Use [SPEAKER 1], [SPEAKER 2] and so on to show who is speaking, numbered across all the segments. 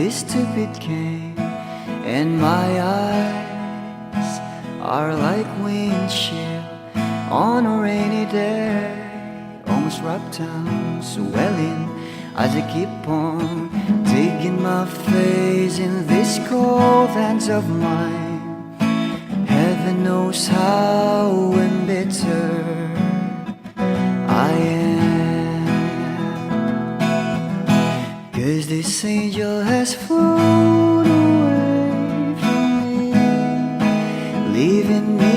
[SPEAKER 1] this stupid game, and my eyes are like windshield on a rainy day, almost wrapped down, swelling as I keep on digging my face in these cold hands of mine. Heaven knows how embittered I am, 'cause this angel has flown away from me, leaving me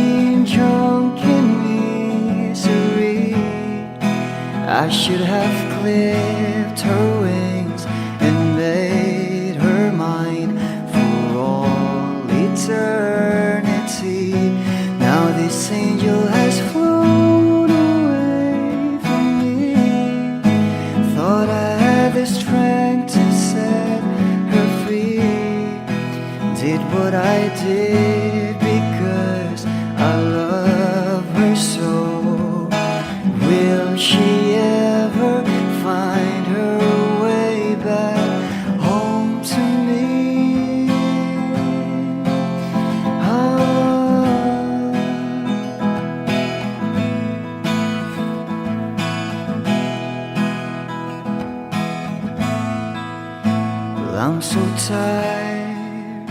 [SPEAKER 1] drunken misery. I should have clipped her wings and made her mine for all eternity. Now this angel has flown away from me. Thought I had the strength to set her free. Did what I did because I love her so. Will she ever find her way back home to me? Well, I'm so tired,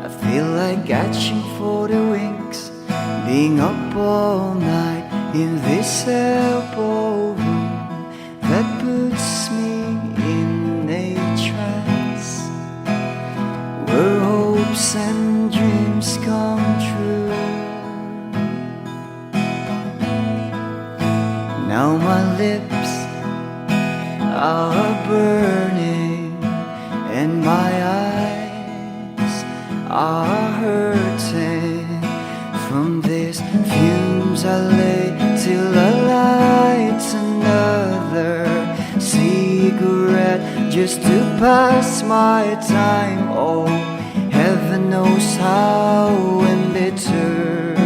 [SPEAKER 1] I feel like catching for the wings, being up all night in this elbow room that puts me in a trance, where hopes and dreams come true. Now my lips are burning and my eyes are hurting from these fumes I lay till I light another cigarette just to pass my time. Oh, heaven knows how embittered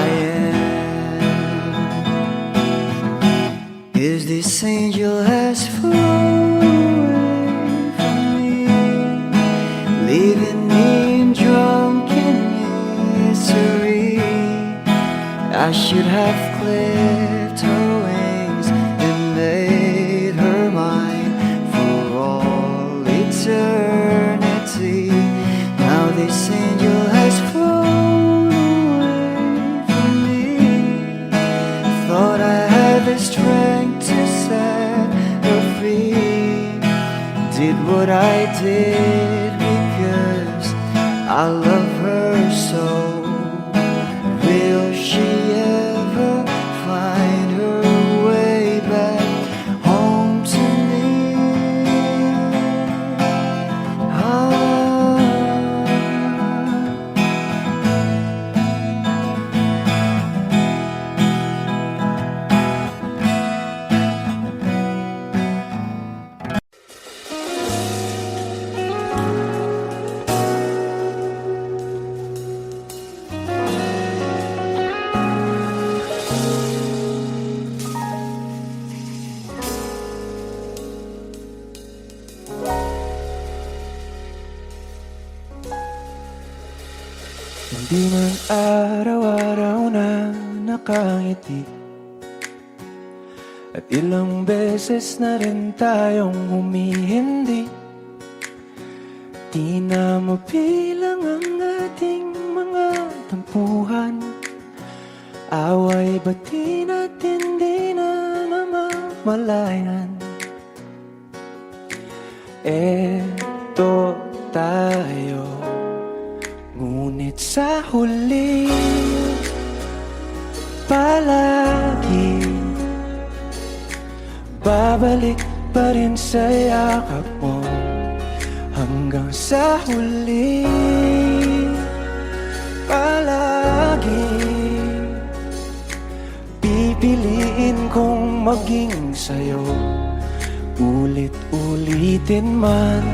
[SPEAKER 1] I am, 'cause this angel has flown away from me, leaving me drunken misery. I should have clipped her wings and made her mine for all eternity. Now this angel has flown away from me. Thought I had the strength to set her free. Did what I did because I love her so. Will she ever find her way back home to me?
[SPEAKER 2] Hindi man araw-araw na nakangiti, at ilang beses na rin tayong humihindi. Di na mabilang ang ating mga tampuhan, away bati natin di na namamalayan. Eto tayo, ngunit sa huli palagi babalik pa rin sa yakap mo. Hanggang sa huli palagi pipiliin kong maging sa'yo. Ulit-ulitin man,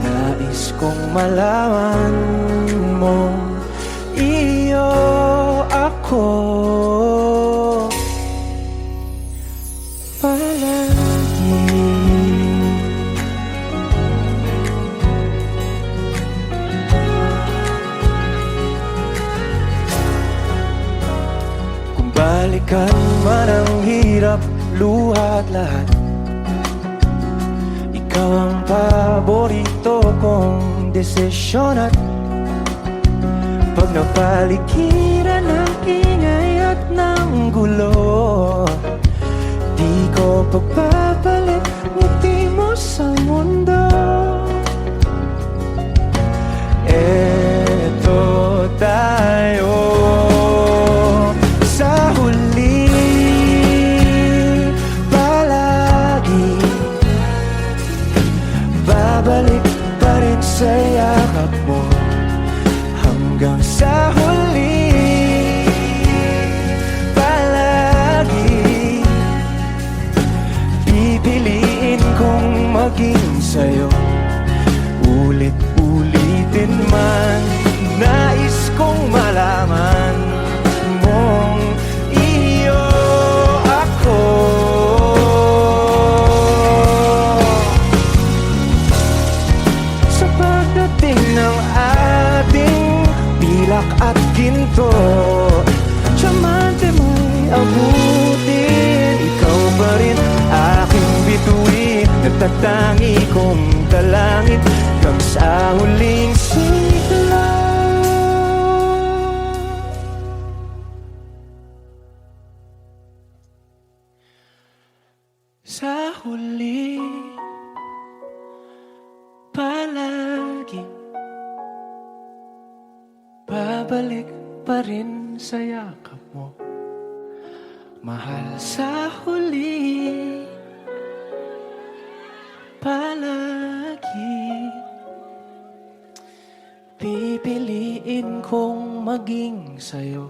[SPEAKER 2] nais kong malaman mo, iyo ako palagi. luha at lahat. Ikaw ang paborito kong desisyon at pag napaligiran ng ingay at ng gulo, di ko pagpapalit ngiti mo sa mundo. Eto tayo sa huli, palagi babalik pa rin sa yakap mo. Hanggang sa huli, palagi pipiliin kong maging sa'yo. Ulit-ulitin man, nais kong malaman mong iyo ako. Sa pagdating ng ating pilak at ginto, tiyamante mo'y abutin. Ikaw pa rin aking bituin, nagtatangi kong dalangin hanggang sa huling sigla. Sa huli, palagi babalik pa rin sa yakap mo. Mahal, sa huli, palagi pipiliin kong maging sa'yo.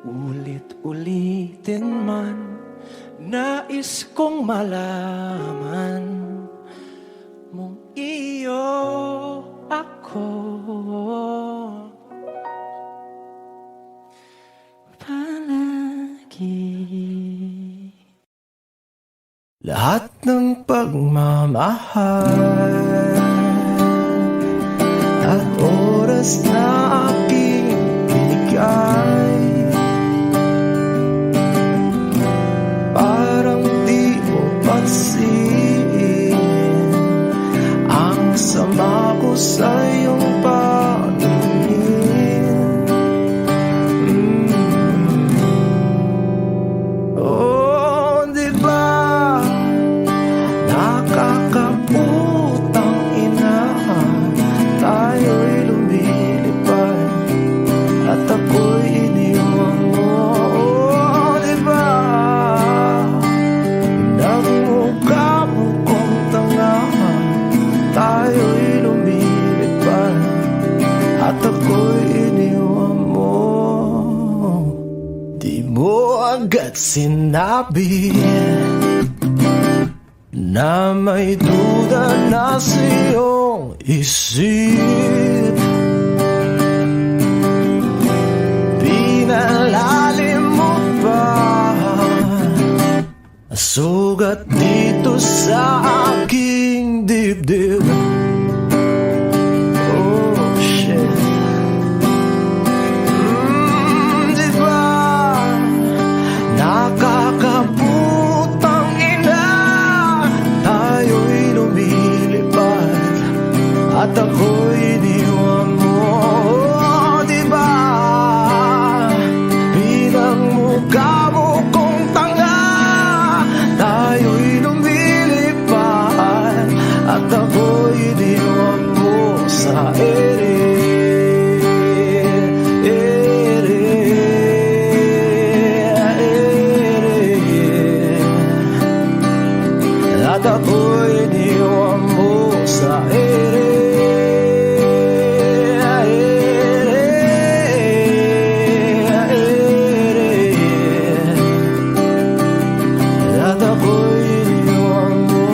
[SPEAKER 2] Ulit-ulitin man, nais kong malaman mong iyo ako. Lahat ng pagmamahal at oras na aking binigay, parang di mo pansin ang sama ko sa iyong paningin. Oh, di ba nakakaputang ina, tayo'y lumilipad at ako'y iniwan mo. Oh, diba nagmukha mo kong tanga, tayo'y lumilipad at ako'y iniwan mo. Di mo agad sinabi na may duda na sa iyong isip. Pinalalim mo pa sugat dito sa aking dibdib. Oh shit. Diba nakakaputang ina, tayo'y lumilipad at ako'y iniwan mo. Oh, diba bilang mukha mo kong tanga, tayo'y lumilipad at ako'y iniwan mo sa ere. At ako'y iniwan mo sa ere. At ako'y iniwan mo.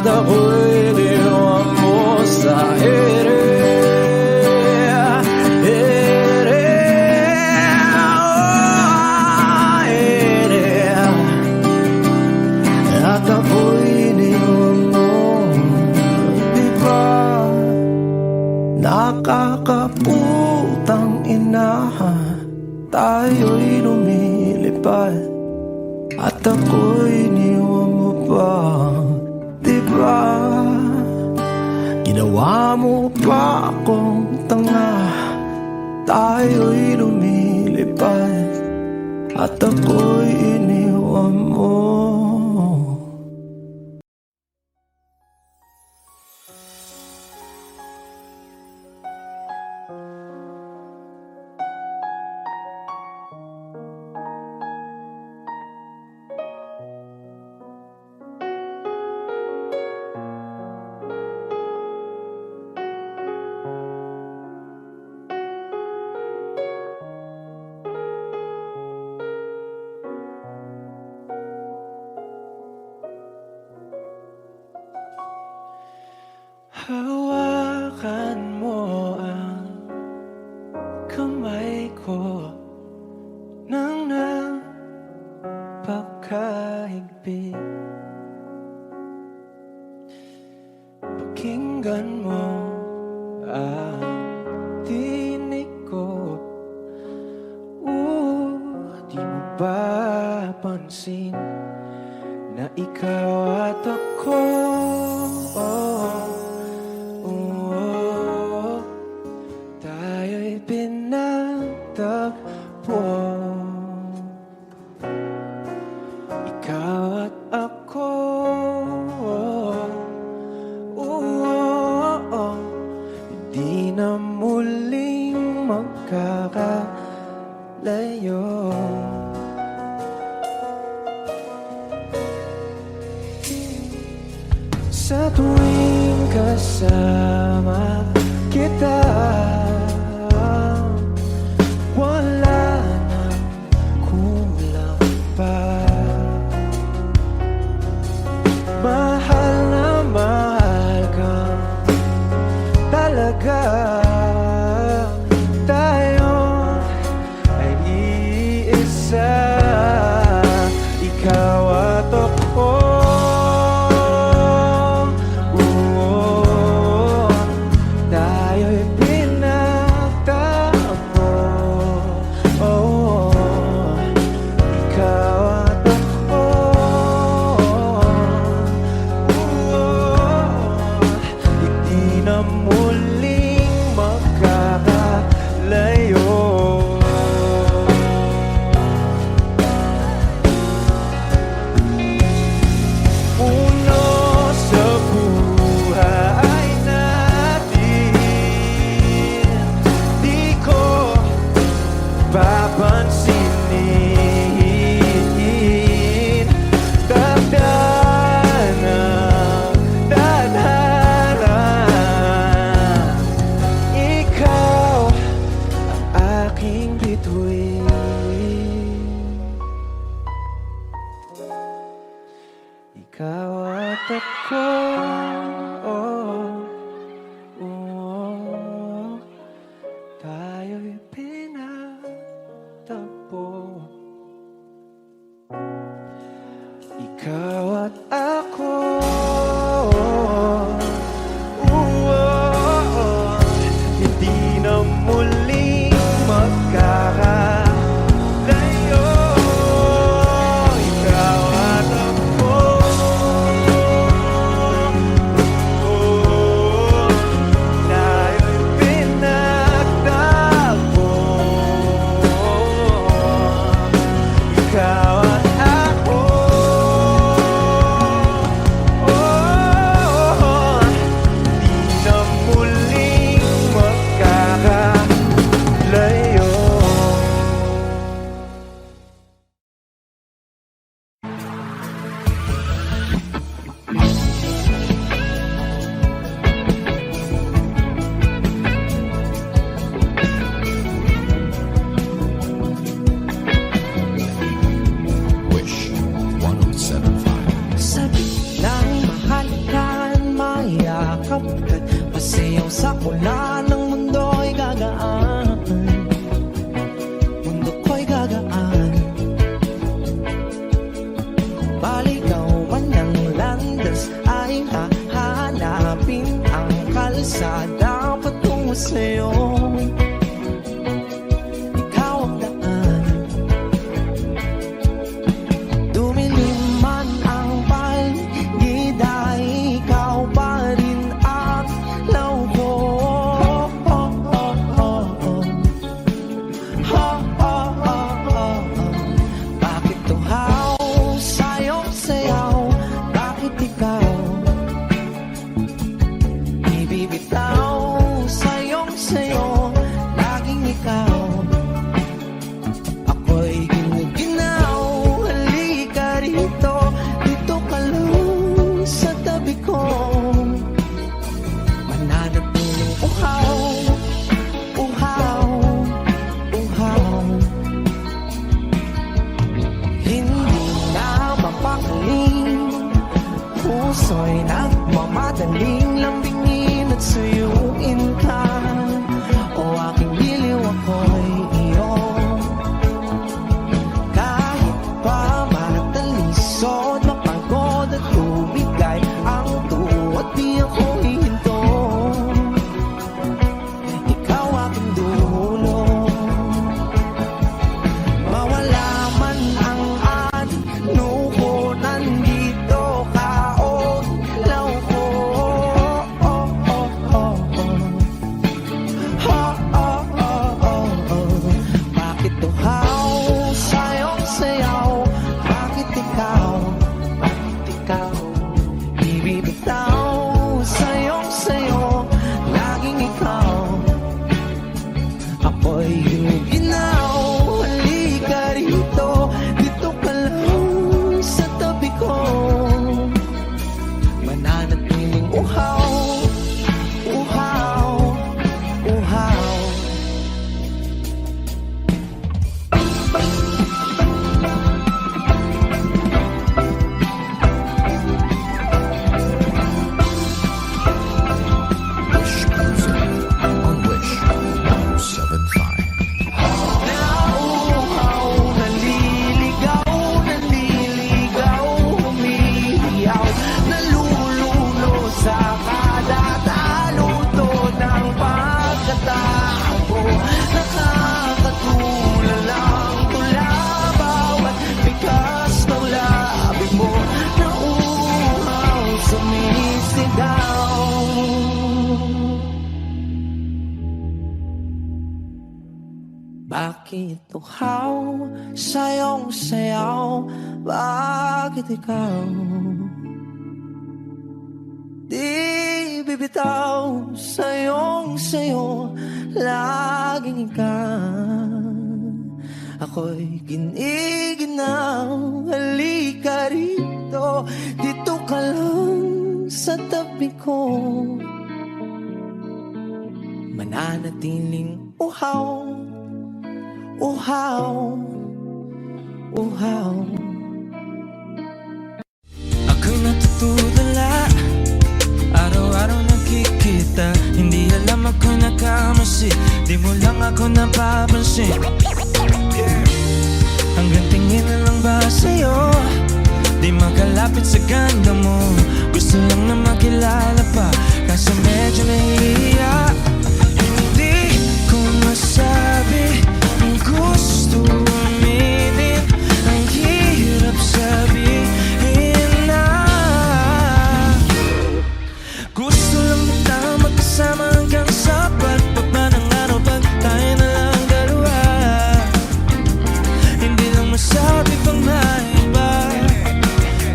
[SPEAKER 2] ako'y iniwan mo sa ere.
[SPEAKER 1] At ako'y iniwan mo, di ba?
[SPEAKER 2] Nakakaputang ina, tayo'y lumilipad. At ako'y iniwan mo pa, di ba? Ginawa mo pa akong tanga, tayo'y lumilipad. At ako'y iniwan mo. Hawakan mo ang kamay ko nang napakahigpit. Pakinggan mo ang tinig ko. Di mo ba pansin na ikaw at ako tayo'y pinagtagpo. Ikaw at ako, hindi na muling magkakalayo. Sa tuwing kasama kita, wala nang kulang pa. Mahal na mahal kang talaga. Tayo ay iisa, ikaw at ako. Tayo'y pinagtagpo. Ikaw at ako. Hindi na muling magkakalayo. Uno sa buhay natin, di ko papansinin. Tadhana, tadhana, ikaw ang aking bituin. Ikaw at ako, tayo'y pinagtagpo. Ikaw at ako, hindi na muling magkakalayo. Ikaw at ako, hagkat, pasayaw sa ulan ng mundo'y gagaan. Mundo ko'y gagaan. Baligaw man ng landas ay hahanapin ang kalsada patungo sa'yo. Ikaw ang daan. Dumilim man ang paligid ay ikaw pa rin ang law ko. Bakit tuhaw sa'yong sayaw? Bakit ikaw ibibitaw sa'yong sayo? Laging ikaw. Ako'y ginuginaw. Halika rito, dito ka lang sa tabi ko. Mananatiling uhaw, uhaw, uhaw. Hindi na mapakaling, puso'y nagmamadaling lambingin at suyuin ka. O aking giliw, ako'y iyo. Kahit pa matalisod, mapagod at tumigay ang tuwat, di ako hihinto. Ikaw aking dulo. Mawala man ang ano ko, nandito ka o law ko. Bakit tuhaw sa'yong sayaw? Bakit ikaw? Bakit ikaw ibibitaw sa'yong sayo? Laging ikaw. Ako'y ginuginaw. Halika rito, dito ka lang sa tabi ko. Mananatiling uhaw, uhaw, uhaw. Nauuhaw, naliligaw, naliligaw, humihiyaw, nalululo sa kada taluto ng pagkatao. Nakakatulalang tula bawat bigas ng labi mo. Nauuhaw, sumisigaw. Bakit tuhaw sa'yong sayaw? Bakit ikaw di bibitaw sa'yong sayo? Laging ikaw. Ako'y giniginaw. Halika rito, dito ka lang sa tabi ko. Mananatiling uhaw, uhaw, uhaw. Ako'y natutulala, araw-araw nakikita. Hindi alam ako nakamasi, di mo lang ako napapansin. Hanggang tingin na lang ba sa'yo, di makalapit sa ganda mo. Gusto lang na makilala pa, kaso medyo nahihiya. Hindi ko masabi ang gusto aminin, ang hirap sabihin na gusto lang kita magkasama hanggang sa pagpagman ng araw, pag tayo na lang dalawa. Hindi lang masabi pang maiba.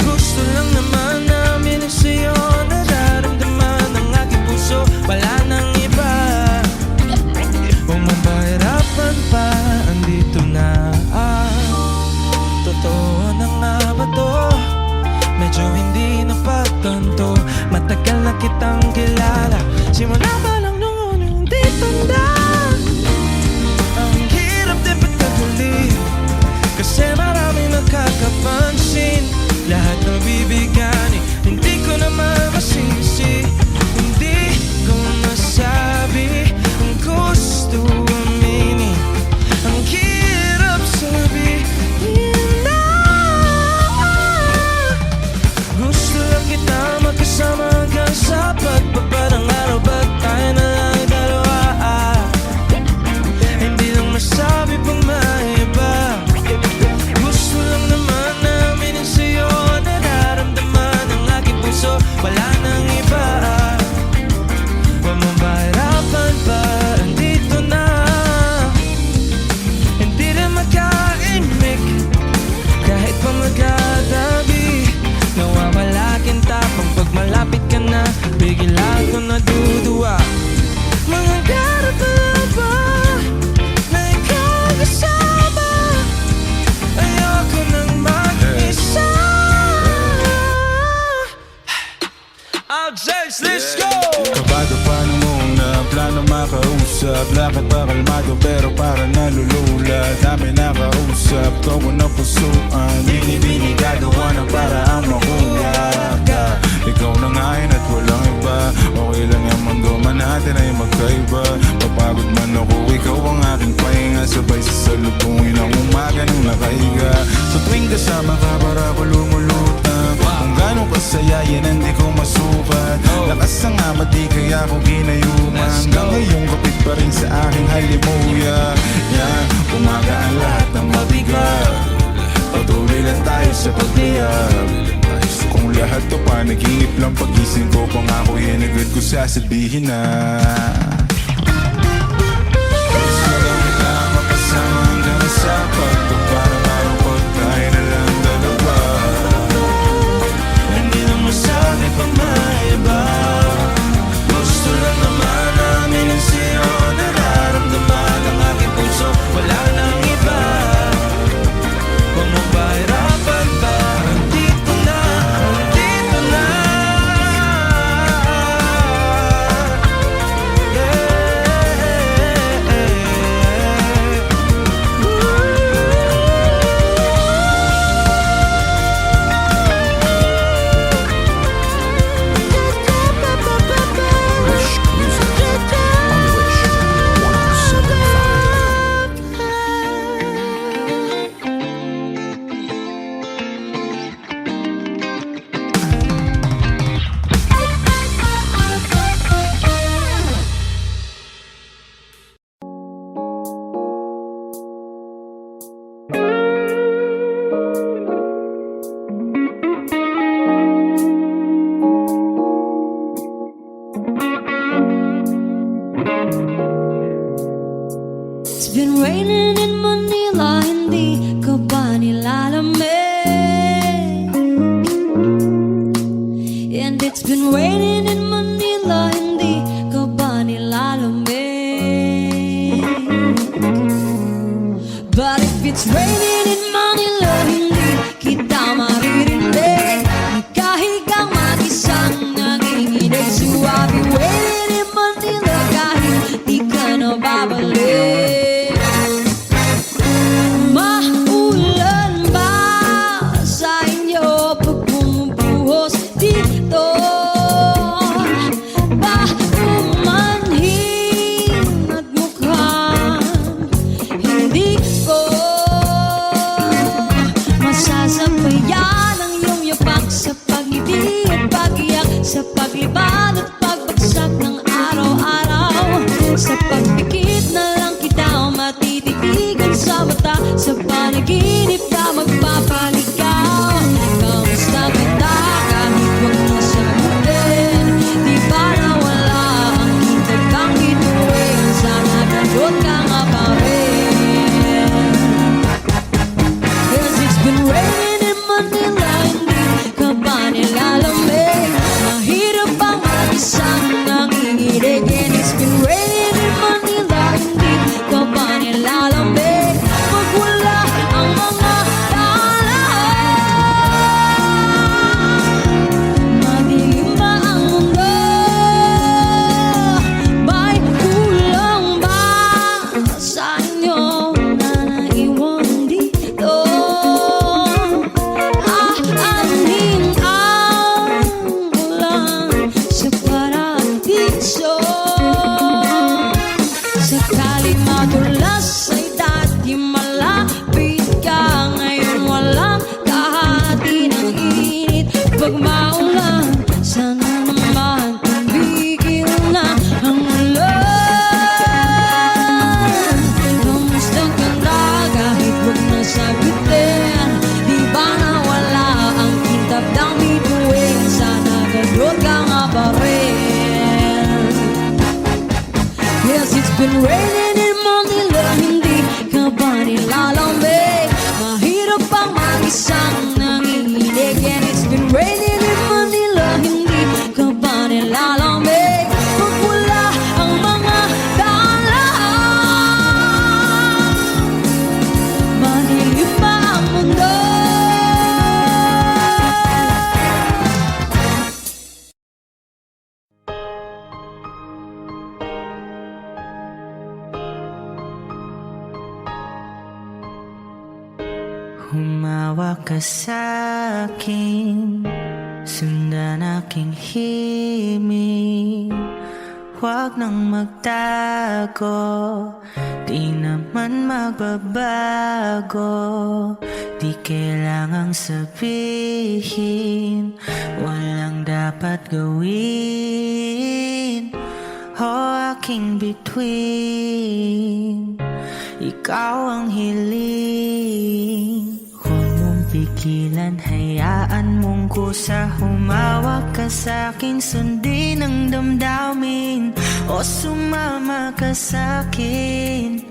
[SPEAKER 2] Gusto lang naman namin ang sa'yo, nararamdaman ng aking puso, wala nang iba. Huwag mong pahirapan pa, andito na. Totoo na nga ba to? Medyo hindi napagtanto. Matagal na kitang kilala, simula pa lang noon hindi tanda. Ang hirap din pagkaguli, kasi marami nakakapansin. Lahat ng bibigani, hindi ko naman masisi. Hindi aking tapang pag malapit ka na, bigla ko naduduwa. Mga darating pa na ikaw kasama, ayoko nang mag-isa. Outsiders, let's go!
[SPEAKER 3] Kabado pa nung una, plano makausap. Lakad pa kalmado pero para nalulula. Dami nakausap, ko na pusuan. Bini-bini gagawa ng paraan makuha ka. Ikaw na ngayon at walang iba. Okay lang yung mundo man natin ay magkaiba. Papagod man ako, ikaw ang aking pahinga. Sabay sasalubungin ang umaga nang nakahiga. Sa tuwing kasama ka para ko lumulutang. Kung gano'ng kasaya yan hindi ko masukat. Lakas ang ama di kaya ko ginayuman. Hanggang ngayong kapit pa rin sa aking halimuya. Yan, umaga ang lahat ng mabigat. Patuloy lang tayo sa pagbiyag. Kung lahat to panaginip lang, pagising ko pangako yan agad ko sasabihin na gusto lang kita mapasama hanggang sa pagtapa ng malungkot. Tayo na lang dalawa. Hindi naman sabi pa maiba. Gusto lang naman namin ang sa'yo. Nararamdaman ang aking puso, wala nang iba. Huwag mo ba hirapan ba? Andito na, andito na.
[SPEAKER 1] Wish Cruiser on Wish 107.5.
[SPEAKER 4] It's been raining in Manila, hindi ka ba nilalamig? And it's been raining in Manila, hindi ka ba nilalamig? But if it's raining in Manila, hindi kita maririnig. Nagkahigang mag-isang nanginginig. So I'll be waiting in Manila kahit di ka na babalik. Maulan ba sa inyo pag bumubuhos dito? Ba umanhin at mukhang hindi ko
[SPEAKER 2] Humawa ka sa'kin, sundan aking himig. Huwag nang magtago, di naman magbabago. Di kailangang sabihin, walang dapat gawin. O aking bituin, ikaw ang hiling. Huwag mong pigilan, hayaan mong kusa. Humawak ka sa'kin, sundin ang damdamin. O sumama ka sa'kin,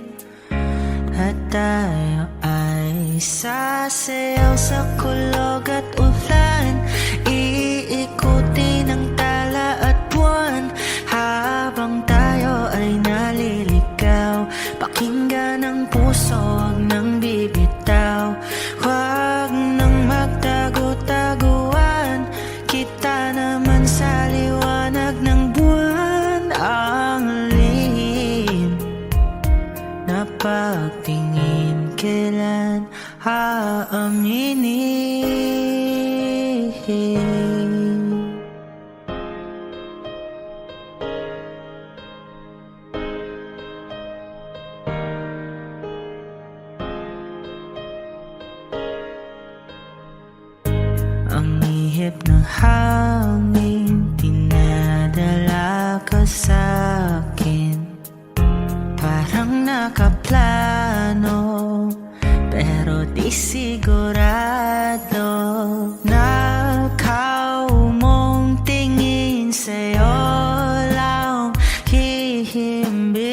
[SPEAKER 2] at tayo ay sasayaw sa kulog at ulan. Iikutin ang tala at buwan, habang tayo ay naliligaw. Pakinggan ang puso, huwag nang bibitaw. Huwag nang magtago-taguan, kita naman sa liwanag ng buwan. Ang lihim na pagtingin, kailan aaminin? Ang ihip ng hangin, dinadala ka sa'kin. Parang nakaplano, pero di sigurado. Nakaw mong tingin, sa'yo lang hihimbing.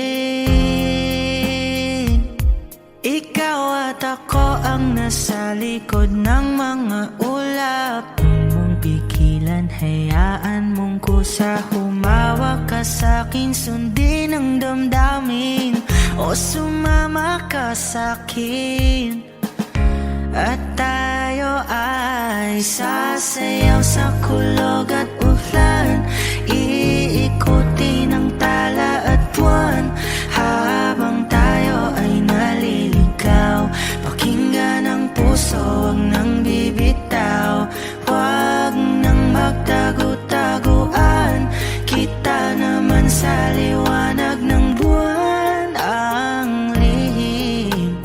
[SPEAKER 2] Ikaw at ako ang nasa likod ng mga ulap. Huwag mong pigilan, hayaan mong kusa. Humawak ka sa'kin, sundin ang damdamin. O sumama ka sa'kin, at tayo ay sasayaw sa kulog at ulan. Iikutin ang tala at buwan, habang tayo ay naliligaw. Pakinggan ang puso, huwag nang bibitaw. Huwag nang magtago-taguan, kita naman sa liwanag ng buwan. Ang lihim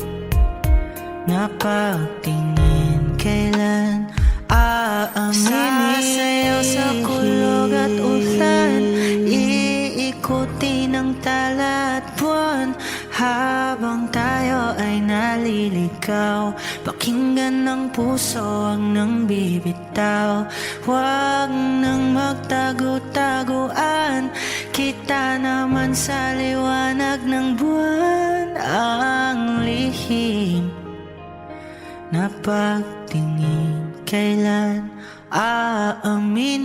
[SPEAKER 2] na pagtingin, kailan aaminin? Sasayaw sa kulog at ulan, iikutin ang tala at buwan, habang tayo ay naliligaw. Pakinggan ng puso, huwag nang bibitaw. Huwag nang magtago-taguan, kita naman sa liwanag ng buwan. Ang lihim na pagtingin, kailan aaminin?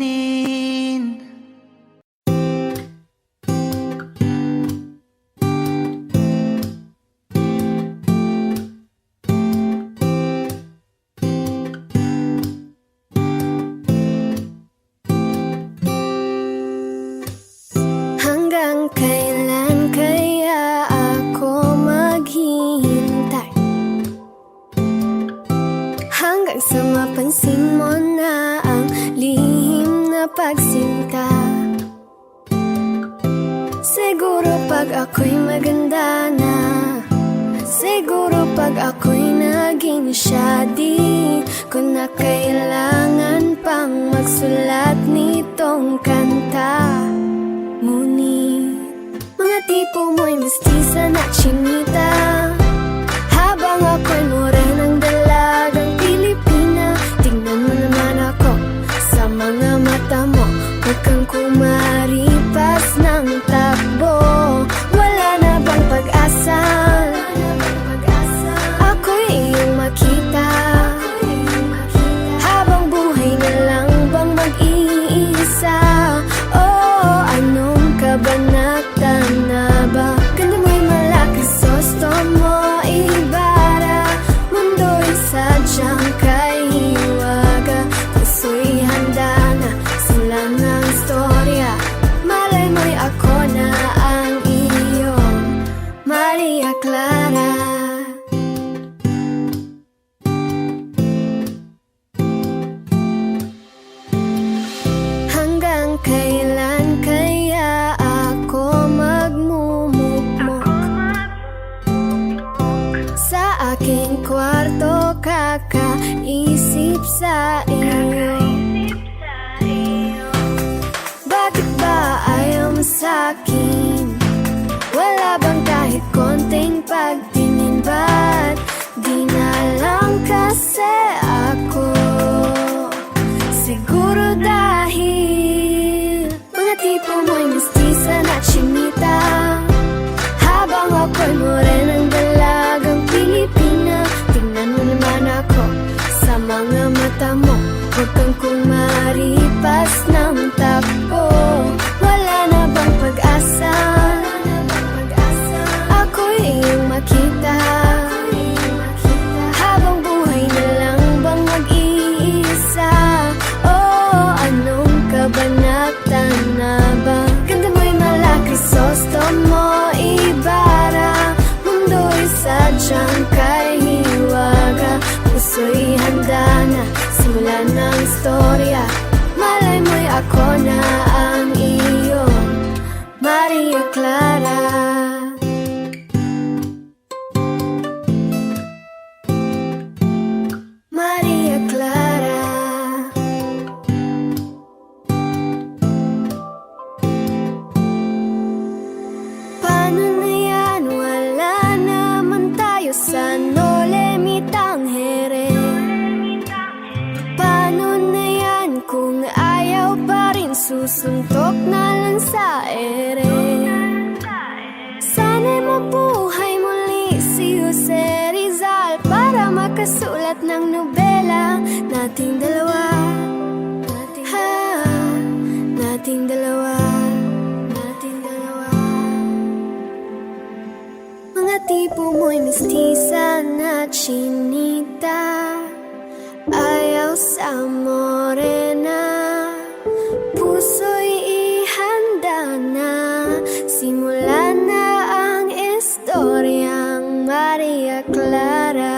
[SPEAKER 5] Hanggang kailan kaya ako maghihintay? Hanggang sa mapansin mo na ang lihim na pagsinta. Siguro pag ako'y maganda na, siguro pag ako'y naging siya, di ko na kailangan pang magsulat nitong kanta. Ngunit mga tipo mo'y mestiza na chinita, habang ako'y morenang dalagang Pilipina. Tingnan mo naman ako sa mga mata mo, huwag kang kumaripas ng takbo. Wala na bang pag-asa? Ako'y iyong makita, habang buhay na lang bang mag-iisa? Oh, anong kabanata na ba? Ganda mo'y malaki, gusto mo ibara. Mundo'y sadyang kaiwaga, puso'y handa na sila ng istorya. Malay mo'y ako na ang iyong Maria Clara. ako na ang iyong Maria Clara. Maria Clara. Paano na yan? Wala naman tayo sa Nolemitang here. Paano na yan kung ayaw pa rin susuntok na lang sa ere? Sana'y mabuhay muli si Jose Rizal para makasulat ng nobela nating dalawa. Nating dalawa. Nating dalawa. Mga tipo mo'y mistisa na chinita, ayaw sa morena. Puso'y ihanda na, simula na ang istoryang Maria Clara.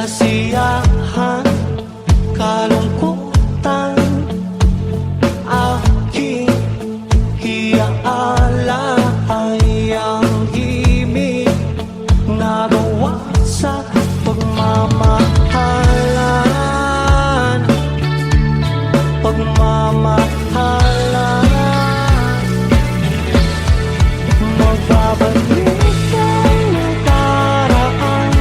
[SPEAKER 2] kasiyahan, kalungkutan, aking hiyaala ay ang himig nagawa sa pagmamahalan, pagmamahalan. Magbabalik ang nakaraan,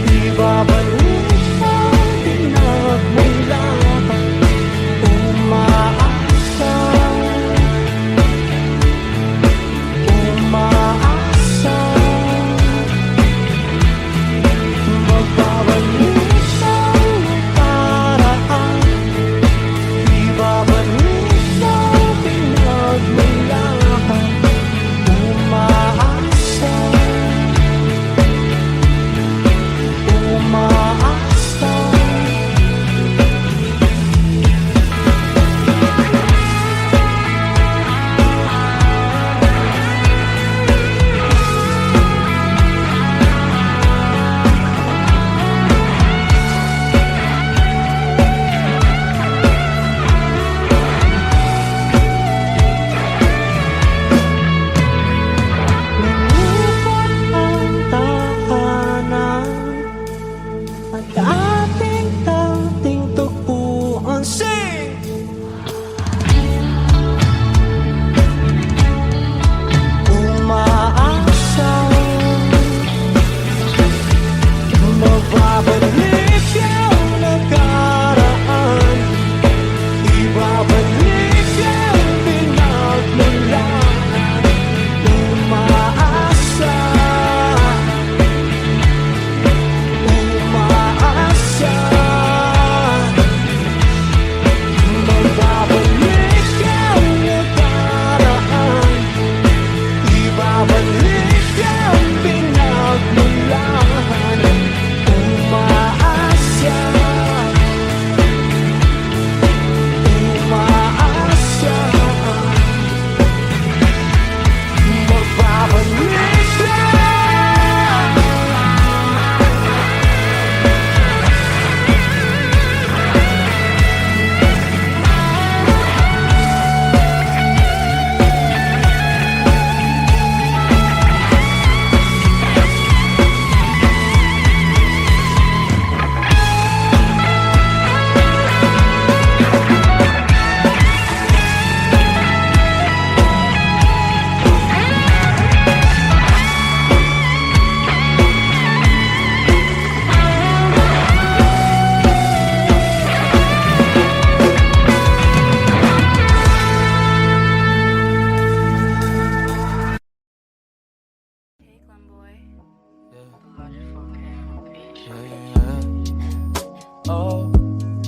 [SPEAKER 2] ibabalik ang pinagmulan. Umaasa, umaasa. Magbabalik ang nakaraan, ibabalik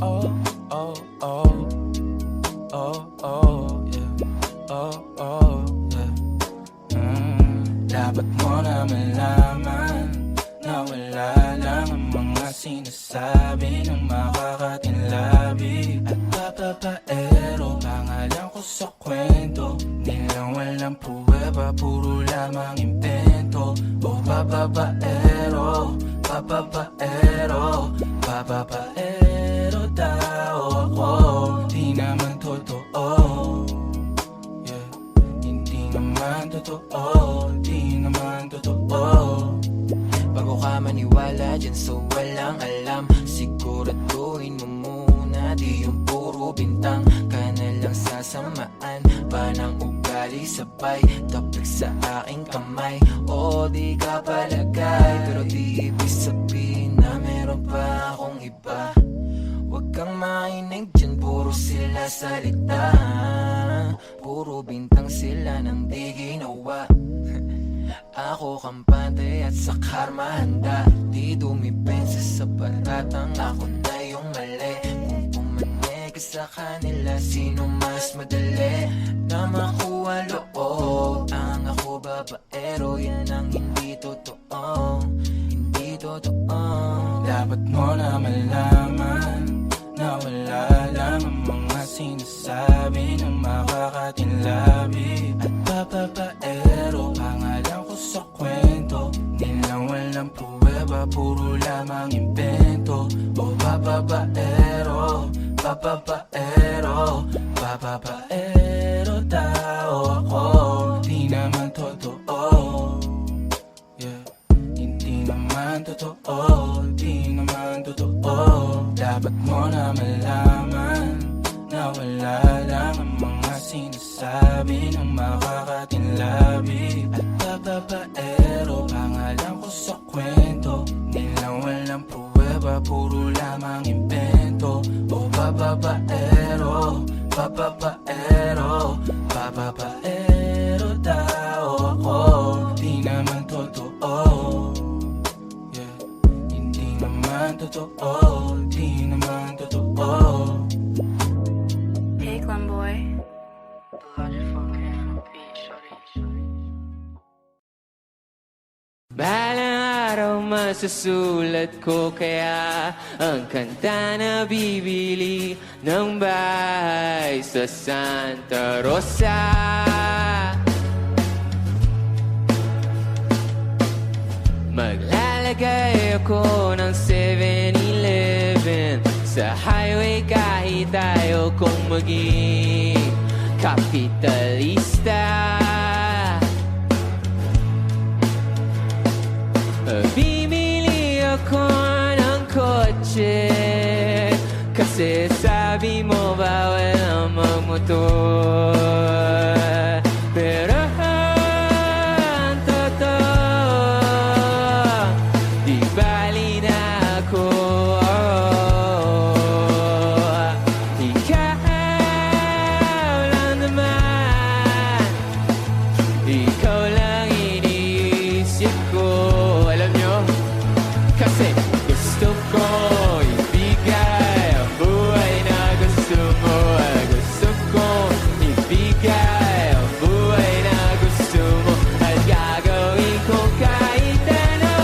[SPEAKER 3] oh, oh, oh, oh, oh, yeah, oh, oh, yeah. Dapat mo na malaman na wala lang ang mga sinasabi ng makakatinlabi at papapaero. Pangalan ko sa kwento, nilang walang pruweba, puro lamang impento. O papapaero, papapaero, papapaero daw ako. Di naman totoo, yeah. Hindi naman totoo, di naman totoo.
[SPEAKER 2] Bago ka maniwala dyan sa walang alam, siguraduhin mo muna di yung puro bintang. Ka na lang sasamaan pa ng ugali, sabay tapik sa aking kamay. O di ka palagay, pero di ibig sabihin na meron pa akong iba. Huwag kang mainig dyan, puro sila salita, puro bintang sila nang di ginawa. Ako kampante at sa karma handa, di dumipensa sa paratang ako na yung mali. Kung pumanig ka sa kanila, sino mas madali na makuha loob? Ang ako babaero, yan ang hindi totoo, hindi totoo.
[SPEAKER 3] Dapat mo na malaman na wala lang ang mga sinasabi ng makakatinlabi at papapaero. Pangalan ko sa kwento, nilang walang pruweba, puro lamang impento. O papapaero, papapaero, papapaero daw ako. Di naman totoo, yeah. Hindi naman totoo, di naman totoo. Dapat mo na malaman na wala lang ang mga sinasabi ng makakatinlabi at papapaero. Pangalan ko sa kwento, nilang walang pruweba, puro lamang impento. O papapaero, papapaero, papapaero daw ako. Di naman totoo, yeah. Hindi naman totoo, di naman totoo.
[SPEAKER 6] Hey, Clem boy.
[SPEAKER 7] Balang araw masusulat ko kaya ang kanta na bibili ng bahay sa Santa Rosa. Maglalagay ako ng 7-Eleven sa highway kahit tayo kong maging kapitalista. Bimili ako ng kotse kasi sabi mo bawal ang magmotor. Pero ang totoo, di bali na ako. Ikaw lang naman, ikaw lang iniisip ko. Kasi gusto ko ibigay ang buhay na gusto mo. Gusto ko ibigay ang buhay na gusto mo. At gagawin ko kahit ano.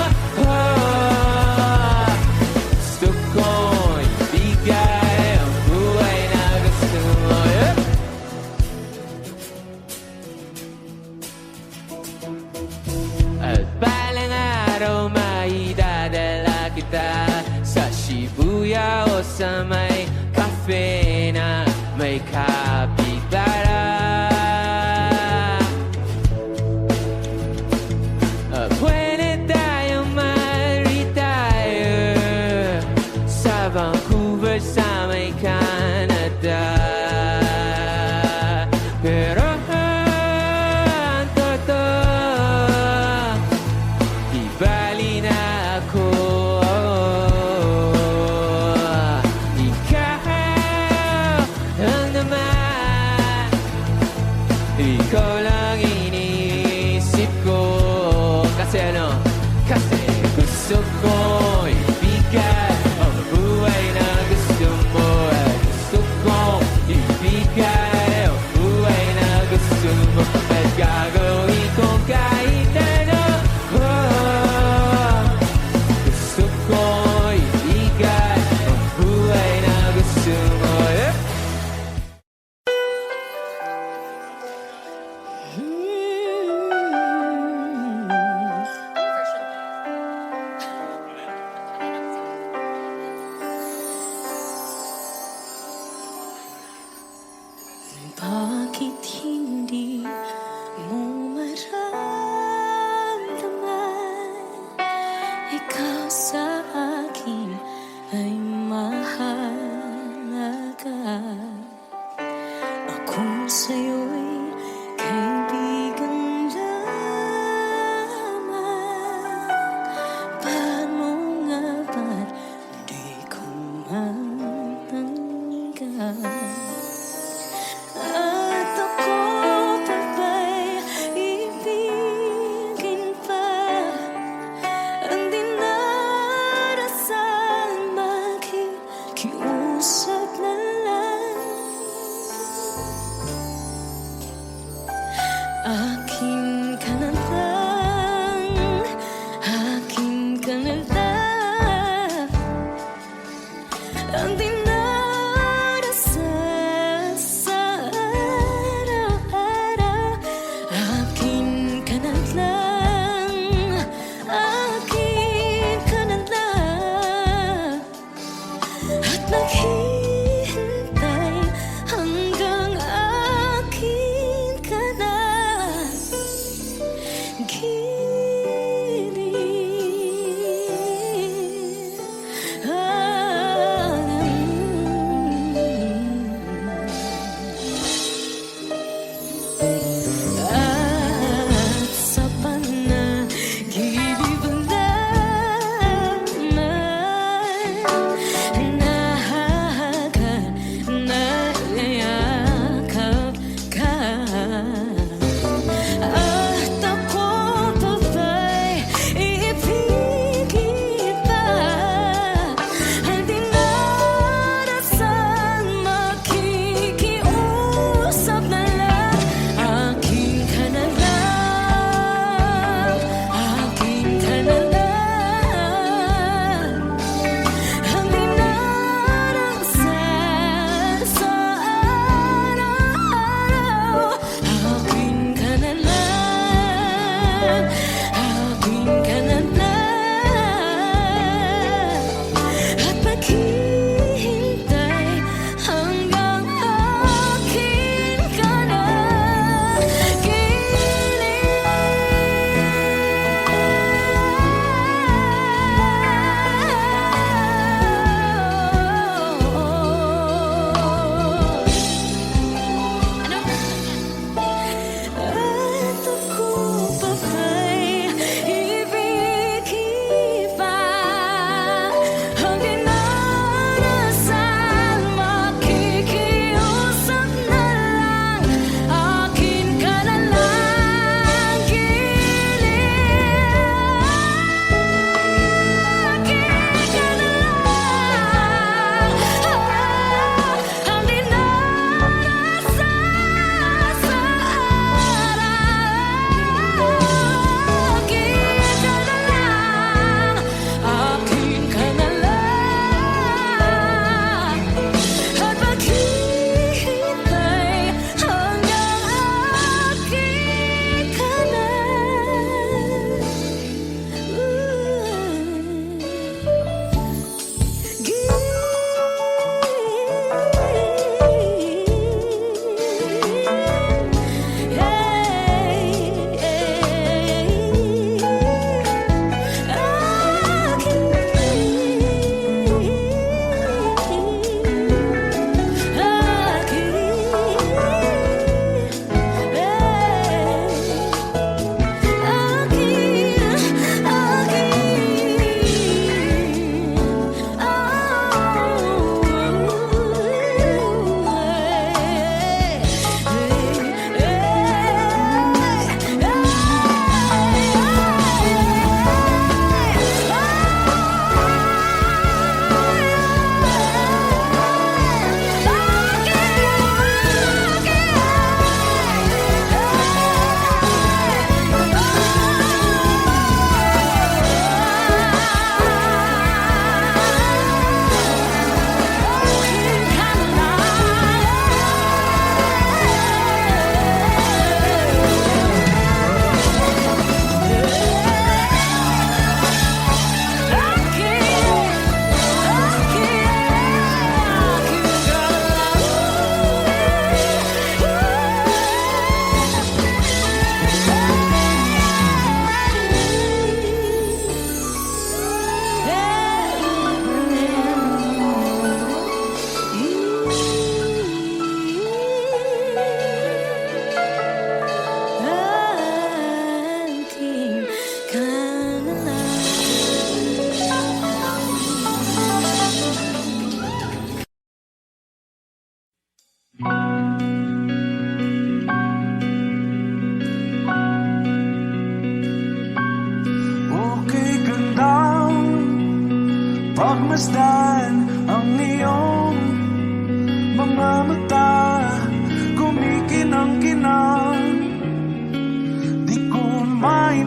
[SPEAKER 7] Gusto ko ibigay ang buhay na gusto mo. At balang araw maidadala kita sa Shibuya o sa may cafe na may kapitbahay. Pwede tayong mag-retire sa Vancouver sa may Canada. Pero ang totoo, di bali na ako. Ikaw lang naman, ikaw lang iniisip ko. Kasi ano? Kasi gusto ko ibigay ang buhay na gusto mo.
[SPEAKER 4] Bakit hindi mo maramdaman ikaw sa akin ay mahalaga? Ako sa'yo'y kaibigan lamang. Paano nga ba't di ko matanggap? At ako pa ba'y ibigin pa? Ang dinarasal makikiusap na lang.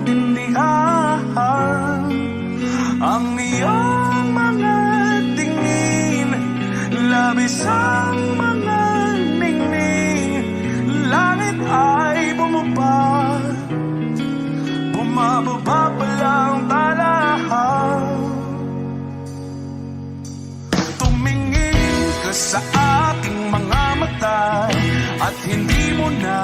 [SPEAKER 3] maintindihan ang iyong mga tingin, labis ang mga ningning. Langit ay bumaba, bumababa pa lang talahan. Tumingin ka sa aking mga mata at hindi mo na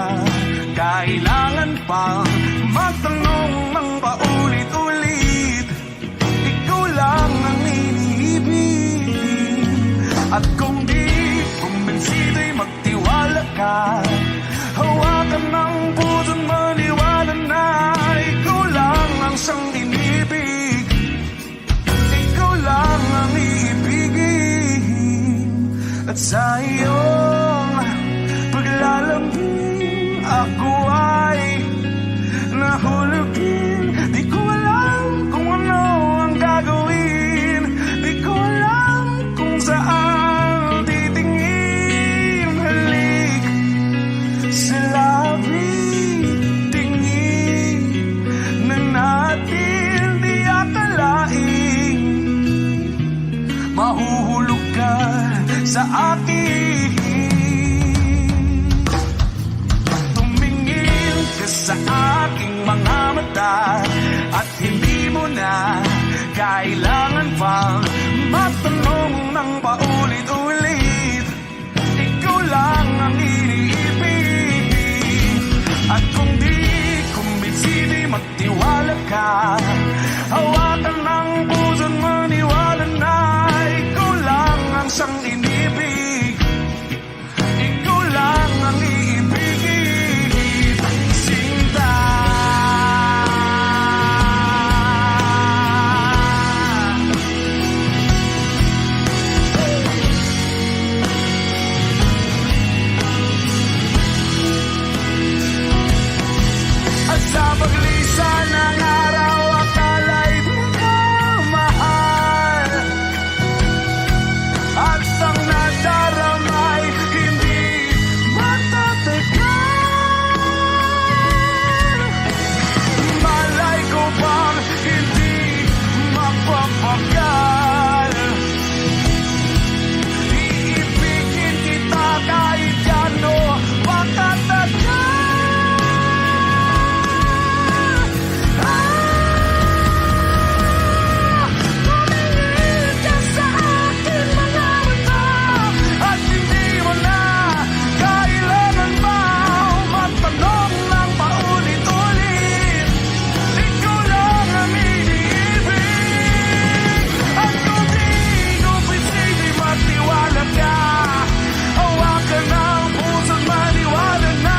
[SPEAKER 3] kailangan pang magtanong ng paulit-ulit. Ikaw lang ang iniibig. At kung di kumbinsido'y magtiwala ka, hawakan ng puso't maniwala na ikaw lang ang siyang inibig. Ikaw lang ang iibigin. At sa iyong paglalambing ako ay nahulugin. Di ko alam kung ano ang gagawin, di ko alam kung saan titingin. Halik sa labi, tingin na natin di akalain. Mahuhulog ka sa akin. Tumingin ka sa aking mga mata at hindi mo na kailangan pang magtanong ng paulit-ulit. Ikaw lang ang iniibig. At kung di kumbinsido'y magtiwala ka, hawakan ng puso't maniwala na ikaw lang ang siyang inibig. Ikaw lang ang iibigin. Sinta. At sa paglisan ng araw, akala'y di ka mahal. At ang nadaramay hindi matatagal. Malay ko bang hindi mapapagal. Iibigin kita kahit gano pakatagal. Tumingin ka sa aking mga mata at hindi mo na kailangan pa magtanong ng paulit-ulit. Ikaw lang ang iniibig. At kung di kumbinsido'y magtiwala ka, hawakan ng puso't maniwala na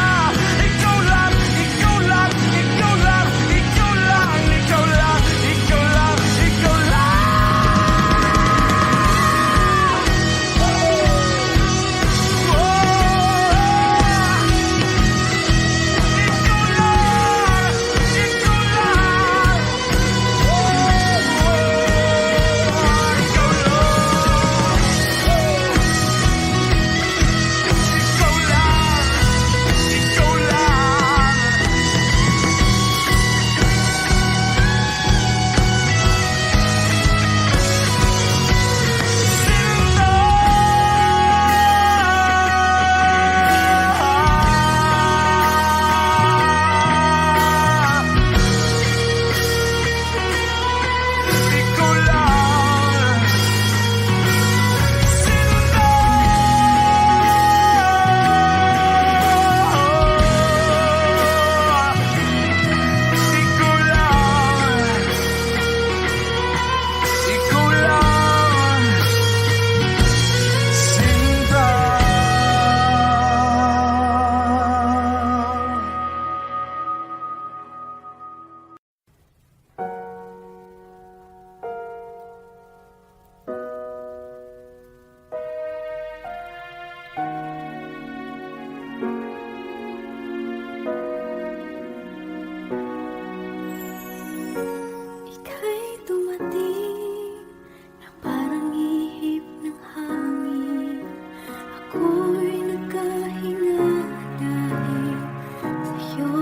[SPEAKER 3] ikaw lang, ikaw lang, ikaw lang, ikaw lang, ikaw lang, ikaw lang, ikaw lang.
[SPEAKER 5] Ika'y dumating na parang ihip ng hangin. Ako'y nagkahinga dahil sa'yo.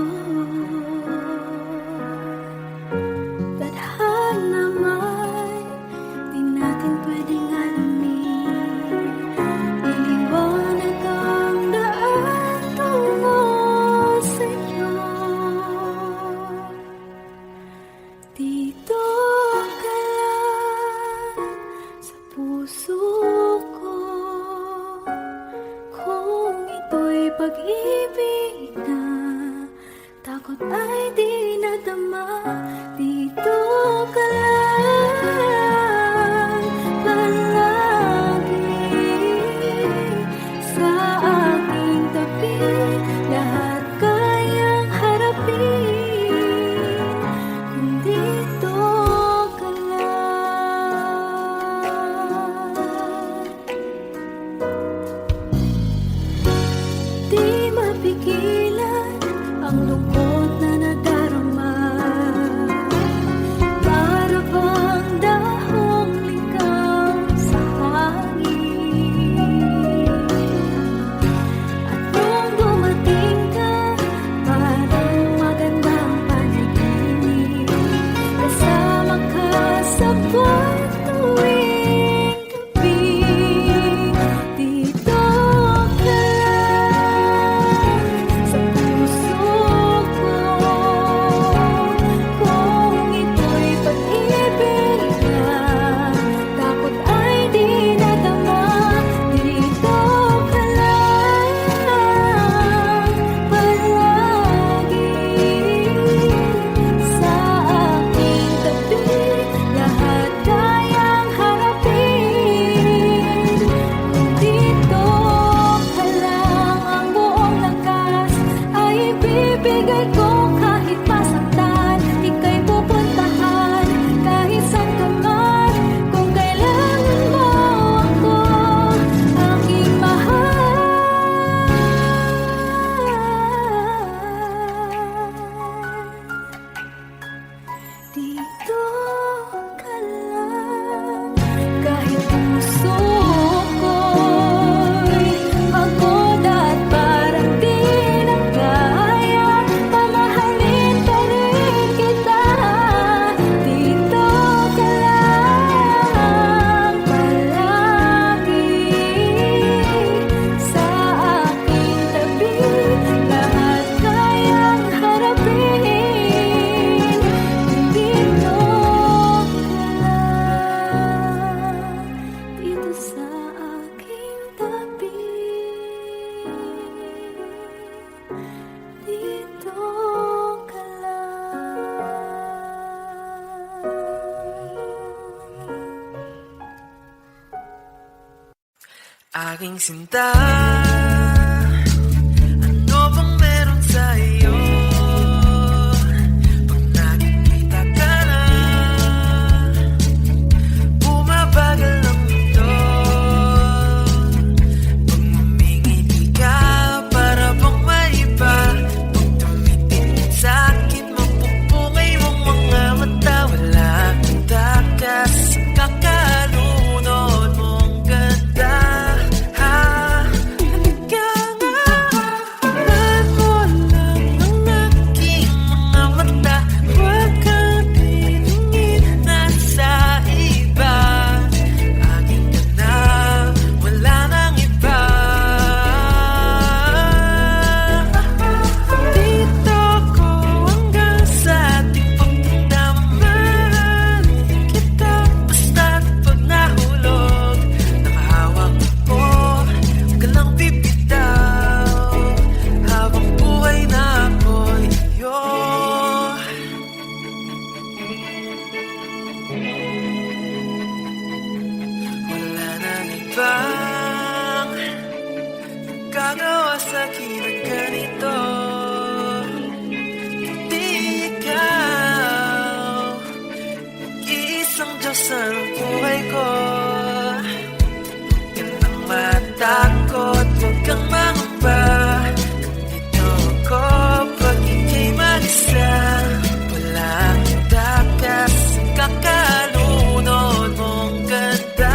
[SPEAKER 5] pag-ibig na takot ay di nadama. Dito ka lang palagi sa aking tabi. Lahat kayang harapin kung dito ka lang. Di mapigilan ang lungkot na nadarama. Para bang dahong ligaw sa hangin. At nung dumating ka, parang magandang panaginip. Kasama ka sa buwan tuwing gabi. Dito ka lang sa puso ko. Kung ito'y pag-ibig na takot ay di nadama. Dito ka lang palagi sa aking tabi. Lahat kayang harapin kung dito ka lang. Ang buong lakas ay ibibigay ko kahit masaktan. Ika'y pupuntahan kahit saan ka man. Kung kailangan mo ako, aking mahal. Dito ka lang kahit puso ko'y pagod at parang di na kaya. Mamahalin pa rin kita. Dito ka lang palagi sa aking tabi. Lahat kayang harapin kung dito ka lang. Dito sa aking tabi. Dito ka lang.
[SPEAKER 2] Aking sinta, ano bang meron sa iyo? Pag nakikita ka na, bumabagal ang mundo. Pag ngumingiti ka, para bang maiba. Pag tumitingin sa'kin, mapupungay mong mga mata. Wala kang takas, kakalunod mong ganda. Bang gagawa sa'kin ng ganito? Hindi ikaw iisang Diyos ang buhay ko. Huwag ka nang matakot, huwag kang mangamba. Ganito ako pag ika'y mag-isa. Walang takas, kakalunod mong ganda.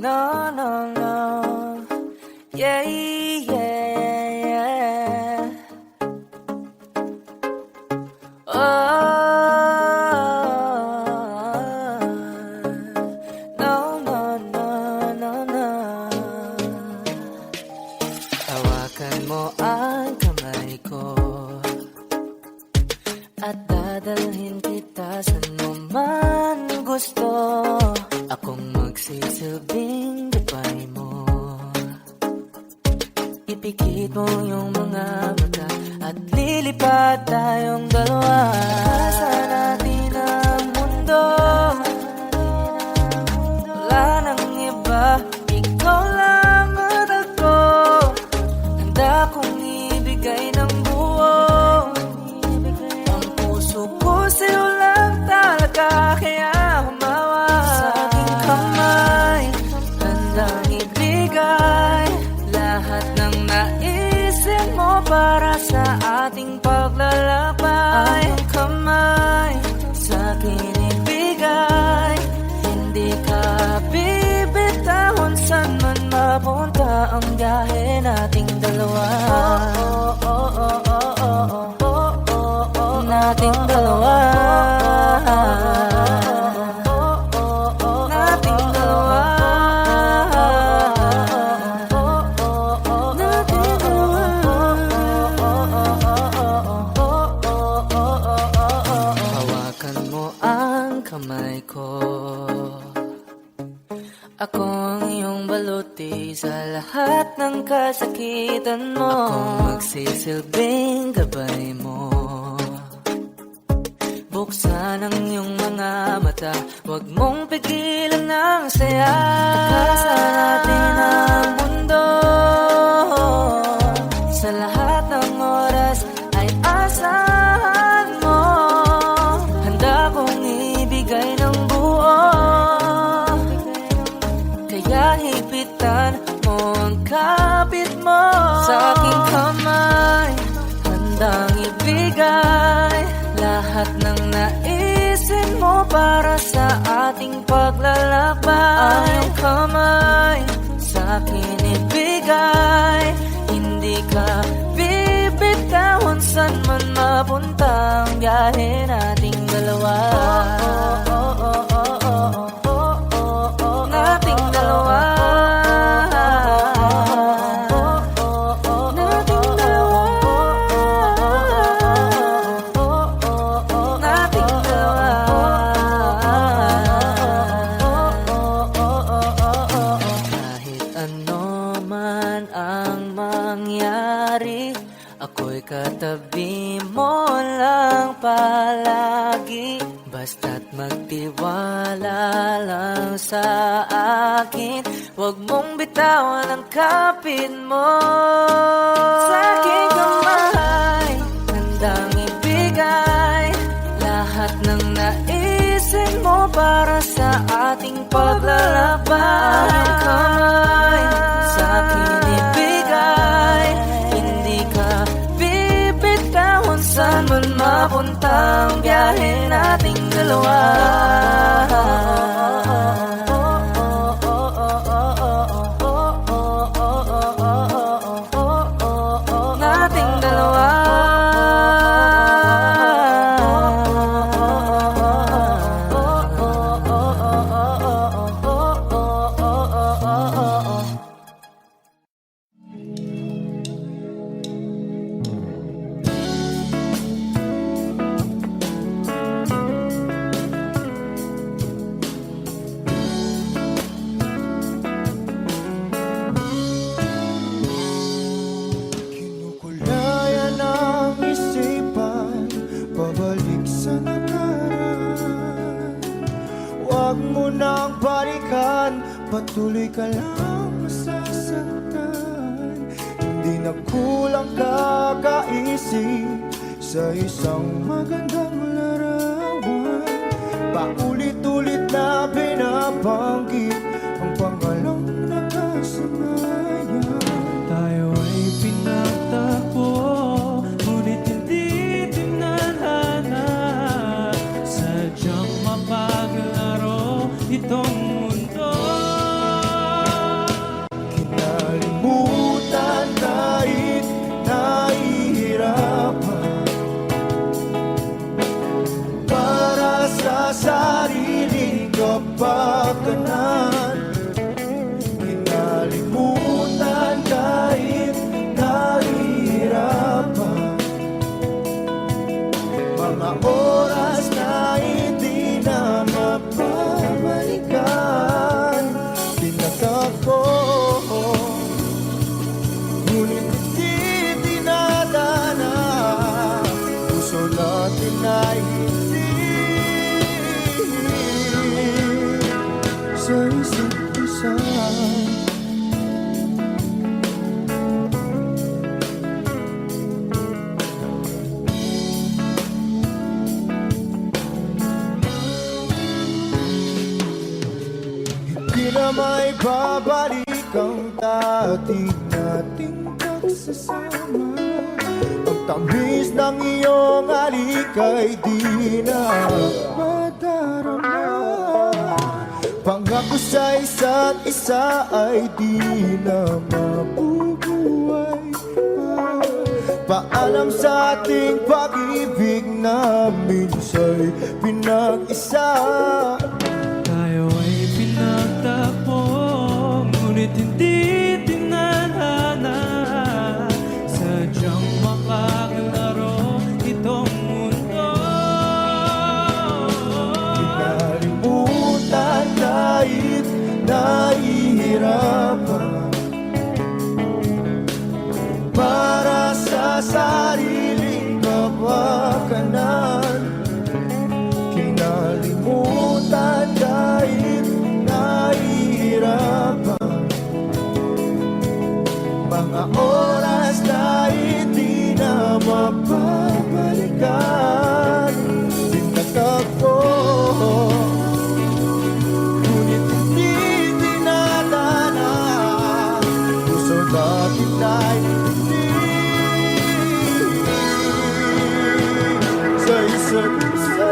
[SPEAKER 2] No, no, no. Yeah, yeah, yeah. Oh, no, no, no, no, no. Hawakan mo ang kamay ko at dadalhin kita saan mo man gusto. Akong magsisilbing gabay mo. Ipikit mo yung mga mata at lilipad tayong dalawa sa natin ang mundo. Wala nang iba, ikaw lang at ako. Handa kong ibigay ng buo. Ang puso ko sa'yo lang talaga, kaya humawa sa aking kamay. Handang ibigay lahat ng naisin mo para sa ating paglalakbay. Ang kamay sa akin ibigay, hindi ka bibitahon saan man mapunta ang biyahe nating dalawa. Nating dalawa. Nating dalawa. Nating dalawa. Hawakan mo ang kamay ko. Ako ang iyong baluti sa lahat ng kasakitan mo. Akong magsisilbing gabay mo. Buksan ang iyong mga mata, huwag mong pigilan ang saya. Pagkasa natin ang mundo, sa lahat ng oras ay asahan mo. Handa kong ibigay ng buo, kaya hipitan mo ang kapit mo. Sa aking kamay, handang ibigay lahat ng naisin mo para sa ating paglalakbay. Ang iyong kamay sa akin ibigay, hindi ka bibitahon saan man mapunta ang biyahe nating dalawa. Nating dalawa. Ako'y katabi mo lang palagi, basta't magtiwala lang sa akin. Huwag mong bitawan ang kapit mo. Sa aking kamay, handang ibigay lahat ng naisin mo para sa ating paglalakbay. Ang kamay sa akin ibigay, hindi ka bibitahon saan man mapunta ang biyahe nating dalawa. Nating dalawa.
[SPEAKER 3] Kinukulayan ang isipan, pabalik sa nakaraan. Huwag mo nang balikan, patuloy ka lang masasaktan. Hindi na kulang kakaisip sa isang magandang larawan. Paulit-ulit na binabanggit ang pangalang nakasanayan.
[SPEAKER 6] Tayo ay pinagtagpo, ngunit hindi tinadhana. Sadyang mapaglaro itong mundo.
[SPEAKER 3] may babalik ang dati nating pagsasama. Ang tamis ng iyong halik ay di na madarama. Pangako sa isa't isa ay di na mabubuhay pa. Paalam sa ating pag-ibig na minsa'y pinag-isa.
[SPEAKER 6] Tayo ay pinagtakbo, ngunit hindi tinadhana. Sadyang makakalaro itong mundo.
[SPEAKER 3] Kinalimutan kahit nahihirapan, para sa sariling kapakanan. Kinalimutan kahit nahihirapan, mga oras na hindi na mapabalikan. Pinagtagpo, ngunit hindi dinadana. Puso natin ay hindi sa isa't isa.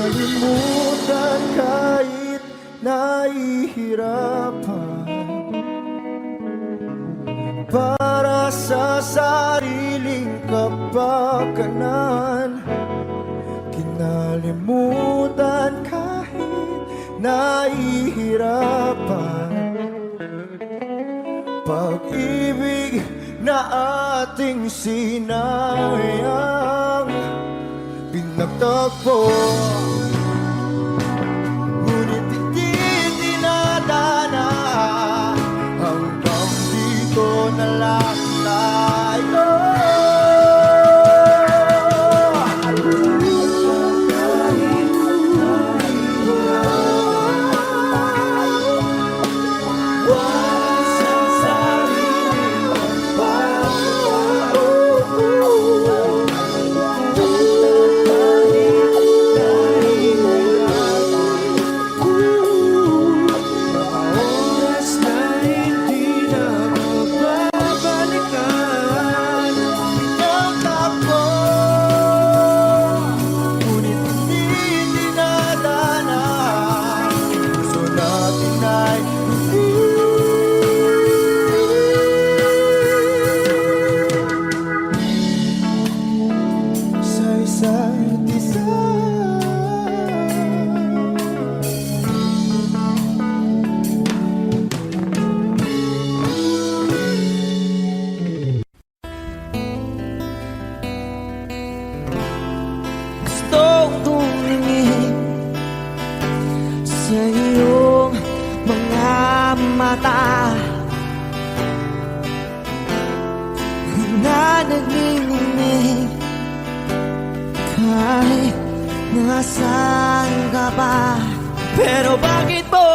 [SPEAKER 3] Kinalimutan kahit nahihirapan, para sa sariling kapakanan. Kinalimutan kahit nahihirapan, pag-ibig na ating sinayang. Pinagtagpo, ngunit hindi dinadana. Hanggang dito na lang tayo.
[SPEAKER 2] Gustong tumingin sa iyong mga mata na nagniningning kahit nasaan ka pa. Pero bakit mo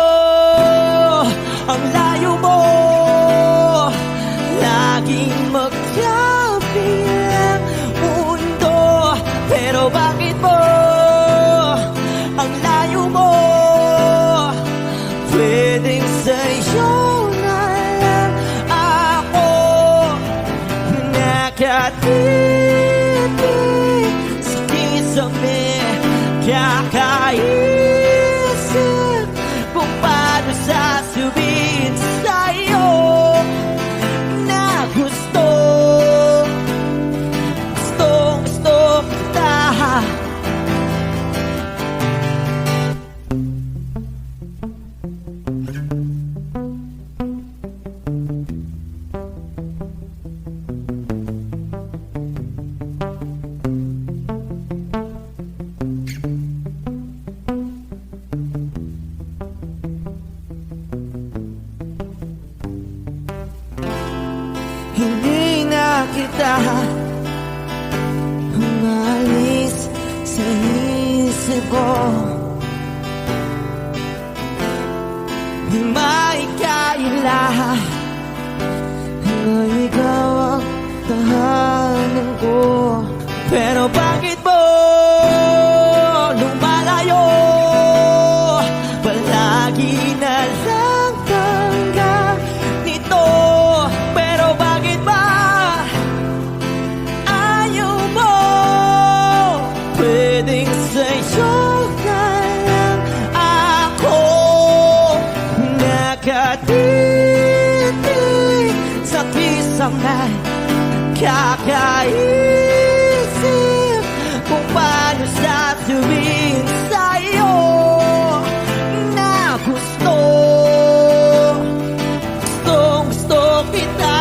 [SPEAKER 2] ang layo mo laging magkabilang mundo? Pero bakit mo ang layo mo? Pwedeng sa'yo na lang ako nakatitig sa kisame. Kakaisip kung paano sasabihin sa'yo na gustong kita. kita. Umalis sa isip ko, di maikaila na ikaw ang tahanan ko. Pero bakit mo lumalayo? Palagi na lang tanggap nito. Pero bakit ba ayaw mo? Pwedeng sa'yo na lang ako nakatitig sa pisamay. Kakaisip kung paano sasabihin sa'yo na gusto kita.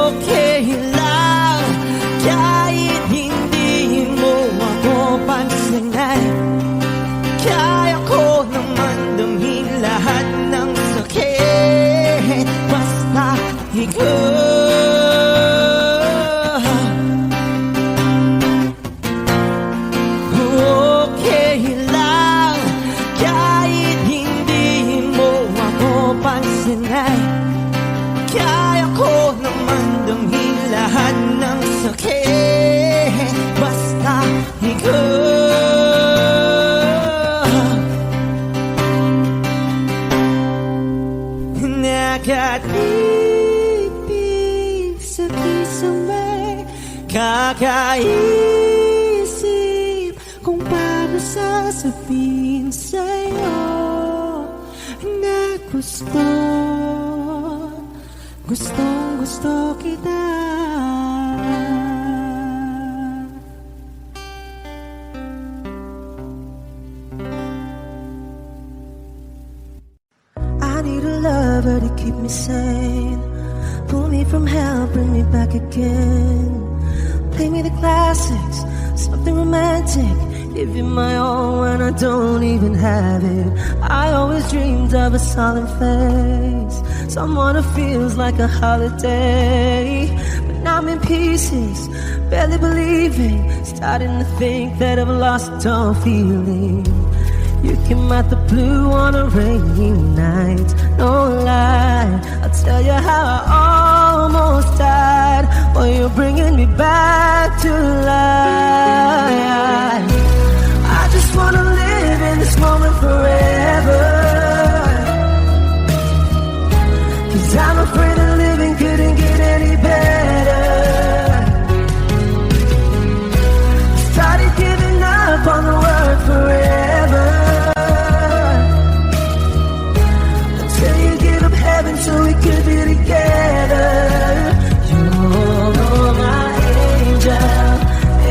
[SPEAKER 2] Okay lang kahit hindi mo ako pansinin. Kaya ko naman damhin lahat ng sakit, basta ikaw. Okay lang kahit hindi mo ako pansinin. Kaya ko naman damhin lahat ng sakit, basta ikaw. Nakatipig sa pisang may kakaisip kung paano sasabihin sa'yo na gusto kita. I need a lover to keep me sane, pull me from hell, bring me back again. Play me the classics, something romantic, give you my all when I don't even have it. I always dreamed of a solemn face, someone who feels like a holiday. But now I'm in pieces, barely believing, starting to think that I've lost all feeling. You came out the blue on a rainy night, no lie, I'll tell you how I almost died, while you're bringing me back to life. I just wanna live in this moment forever, 'cause I'm afraid that living couldn't get any better. Started giving up on the word forever, so we could be together. You're my angel,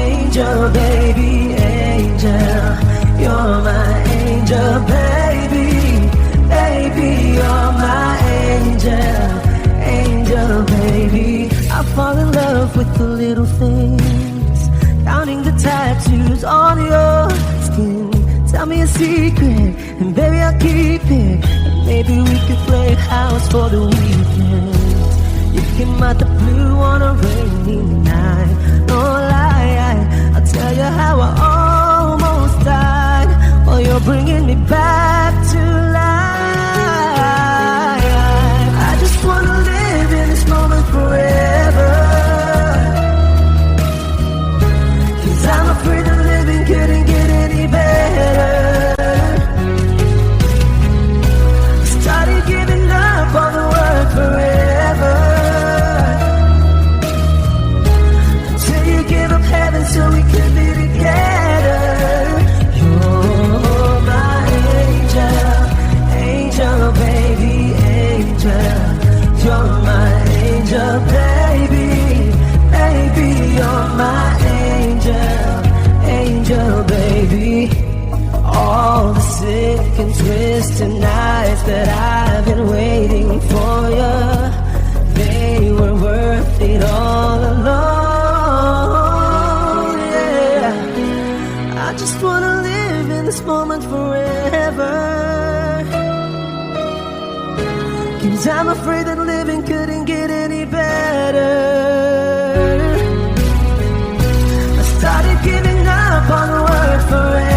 [SPEAKER 2] angel, baby, angel. You're my angel, baby, baby. You're my angel, angel, baby. I fall in love with the little things, counting the tattoos on your skin. Tell me a secret, and baby I'll keep it. Maybe we could play house for the weekend. You came out the blue on a rainy night, no lie, I'll tell you how I almost died, while you're bringing me back to life. I just wanna live in this moment forever, 'cause I'm afraid that living couldn't get any better. Giving up on the word forever, until you give up heaven so we could be together. You're my angel, angel, baby, angel. You're my angel, baby, baby. You're my angel, angel, baby. All the sick and twisted nights that I've been waiting for you, they were worth it all alone. Yeah, I just wanna live
[SPEAKER 8] 'cause I'm afraid that living couldn't get any better. I started giving up on the word forever.